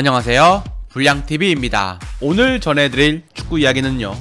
안녕하세요, 불량TV입니다. 오늘 전해드릴 축구 이야기는요,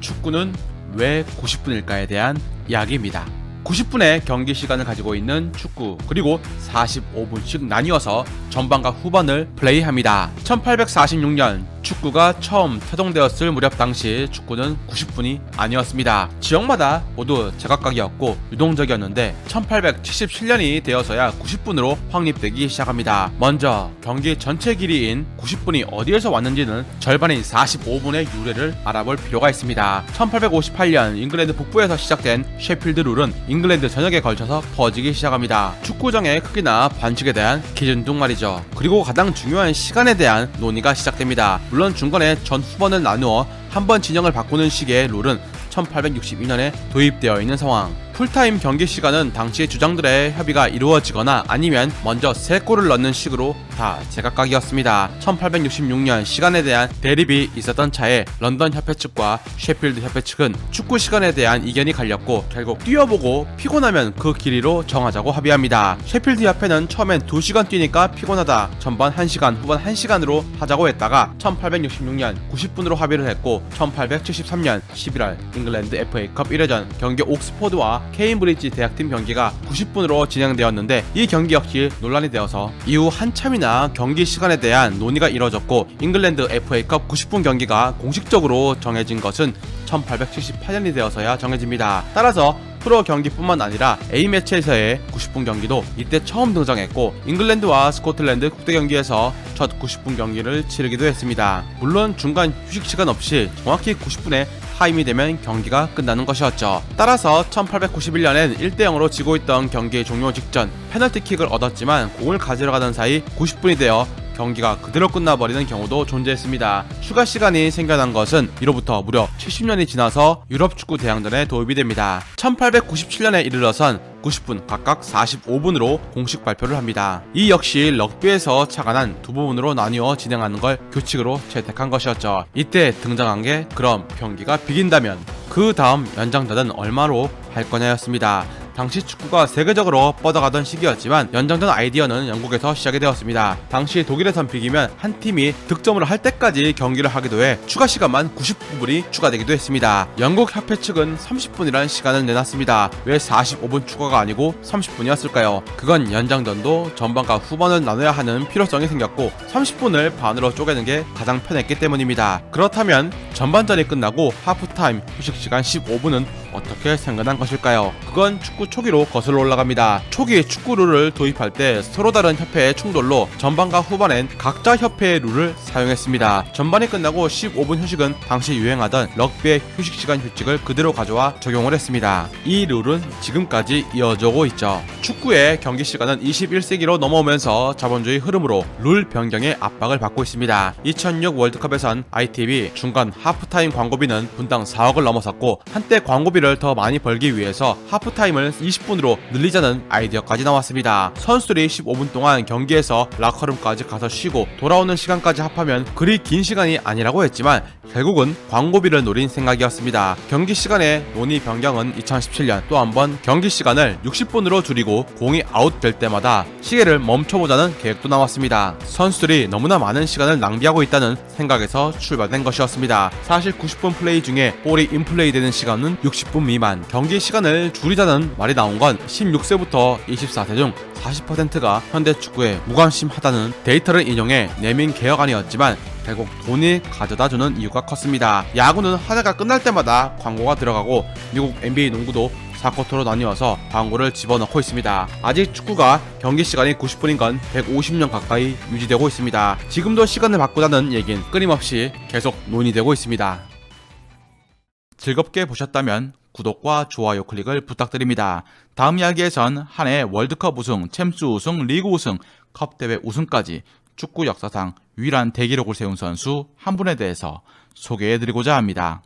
축구는 왜 90분일까에 대한 이야기입니다. 90분의 경기 시간을 가지고 있는 축구, 그리고 45분씩 나뉘어서 전반과 후반을 플레이합니다. 1846년 축구가 처음 태동되었을 무렵 당시 축구는 90분이 아니었습니다. 지역마다 모두 제각각이었고 유동적이었는데 1877년이 되어서야 90분으로 확립되기 시작합니다. 먼저 경기 전체 길이인 90분이 어디에서 왔는지는 절반인 45분의 유래를 알아볼 필요가 있습니다. 1858년 잉글랜드 북부에서 시작된 셰필드 룰은 잉글랜드 전역에 걸쳐서 퍼지기 시작합니다. 축구장의 크기나 반칙에 대한 기준 등 말이죠. 그리고 가장 중요한 시간에 대한 논의가 시작됩니다. 물론 중간에 전 후반을 나누어 한 번 진영을 바꾸는 식의 룰은 1862년에 도입되어 있는 상황. 풀타임 경기 시간은 당시 주장들의 협의가 이루어지거나 아니면 먼저 3골을 넣는 식으로 다 제각각이었습니다. 1866년 시간에 대한 대립이 있었던 차에 런던 협회 측과 셰필드 협회 측은 축구 시간에 대한 이견이 갈렸고 결국 뛰어보고 피곤하면 그 길이로 정하자고 합의합니다. 셰필드 협회는 처음엔 2시간 뛰니까 피곤하다, 전반 1시간, 후반 1시간으로 하자고 했다가 1866년 90분으로 합의를 했고 1873년 11월 잉글랜드 FA컵 1회전 경기 옥스포드와 케임브리지 대학팀 경기가 90분으로 진행되었는데 이 경기 역시 논란이 되어서 이후 한참이나 경기 시간에 대한 논의가 이뤄졌고 잉글랜드 FA컵 90분 경기가 공식적으로 정해진 것은 1878년이 되어서야 정해집니다. 따라서 프로 경기뿐만 아니라 A매치에서의 90분 경기도 이때 처음 등장했고 잉글랜드와 스코틀랜드 국대 경기에서 첫 90분 경기를 치르기도 했습니다. 물론 중간 휴식 시간 없이 정확히 90분에 타임이 되면 경기가 끝나는 것이었죠. 따라서 1891년엔 1대0으로 지고 있던 경기 종료 직전 페널티킥을 얻었지만 공을 가지러 가던 사이 90분이 되어 경기가 그대로 끝나버리는 경우도 존재했습니다. 추가 시간이 생겨난 것은 이로부터 무려 70년이 지나서 유럽 축구 대항전에 도입이 됩니다. 1897년에 이르러선 90분 각각 45분으로 공식 발표를 합니다. 이 역시 럭비에서 착안한 두 부분으로 나뉘어 진행하는 걸 규칙으로 채택한 것이었죠. 이때 등장한 게 그럼 경기가 비긴다면 그 다음 연장전은 얼마로 할 거냐였습니다. 당시 축구가 세계적으로 뻗어가던 시기였지만 연장전 아이디어는 영국에서 시작이 되었습니다. 당시 독일에선 비기면 한 팀이 득점을 할 때까지 경기를 하기도 해 추가 시간만 99분이 추가되기도 했습니다. 영국 협회 측은 30분이라는 시간을 내놨습니다. 왜 45분 추가가 아니고 30분이었을까요? 그건 연장전도 전반과 후반을 나눠야 하는 필요성이 생겼고 30분을 반으로 쪼개는 게 가장 편했기 때문입니다. 그렇다면 전반전이 끝나고 하프타임 휴식 시간 15분은 어떻게 생겨난 것일까요? 그건 축구 초기로 거슬러 올라갑니다. 초기 축구 룰을 도입할 때 서로 다른 협회의 충돌로 전반과 후반엔 각자 협회의 룰을 사용했습니다. 전반이 끝나고 15분 휴식은 당시 유행하던 럭비의 휴식 시간 규칙을 그대로 가져와 적용을 했습니다. 이 룰은 지금까지 이어져 오고 있죠. 축구의 경기 시간은 21세기로 넘어오면서 자본주의 흐름으로 룰 변경의 압박을 받고 있습니다. 2006 월드컵에선 ITV 중간 하프타임 광고비는 분당 4억을 넘어섰고 한때 광고비를 더 많이 벌기 위해서 하프타임을 20분으로 늘리자는 아이디어까지 나왔습니다. 선수들이 15분 동안 경기에서 라커룸까지 가서 쉬고 돌아오는 시간까지 합하면 그리 긴 시간이 아니라고 했지만 결국은 광고비를 노린 생각이었습니다. 경기 시간의 논의 변경은 2017년 또 한 번 경기 시간을 60분으로 줄이고 공이 아웃될 때마다 시계를 멈춰보자는 계획도 나왔습니다. 선수들이 너무나 많은 시간을 낭비하고 있다는 생각에서 출발된 것이었습니다. 사실 90분 플레이 중에 볼이 인플레이 되는 시간은 60분 미만, 경기 시간을 줄이자는 말이 나온 건 16세부터 24세 중 40%가 현대 축구에 무관심하다는 데이터를 인용해 내민 개혁안이었지만 결국 돈이 가져다주는 이유가 컸습니다. 야구는 한 해가 끝날 때마다 광고가 들어가고 미국 NBA 농구도 4쿼터로 나뉘어서 광고를 집어넣고 있습니다. 아직 축구가 경기 시간이 90분인 건 150년 가까이 유지되고 있습니다. 지금도 시간을 바꾸자는 얘긴 끊임없이 계속 논의되고 있습니다. 즐겁게 보셨다면 구독과 좋아요 클릭을 부탁드립니다. 다음 이야기에선 한 해 월드컵 우승, 챔스 우승, 리그 우승, 컵대회 우승까지 축구 역사상 유일한 대기록을 세운 선수 한 분에 대해서 소개해드리고자 합니다.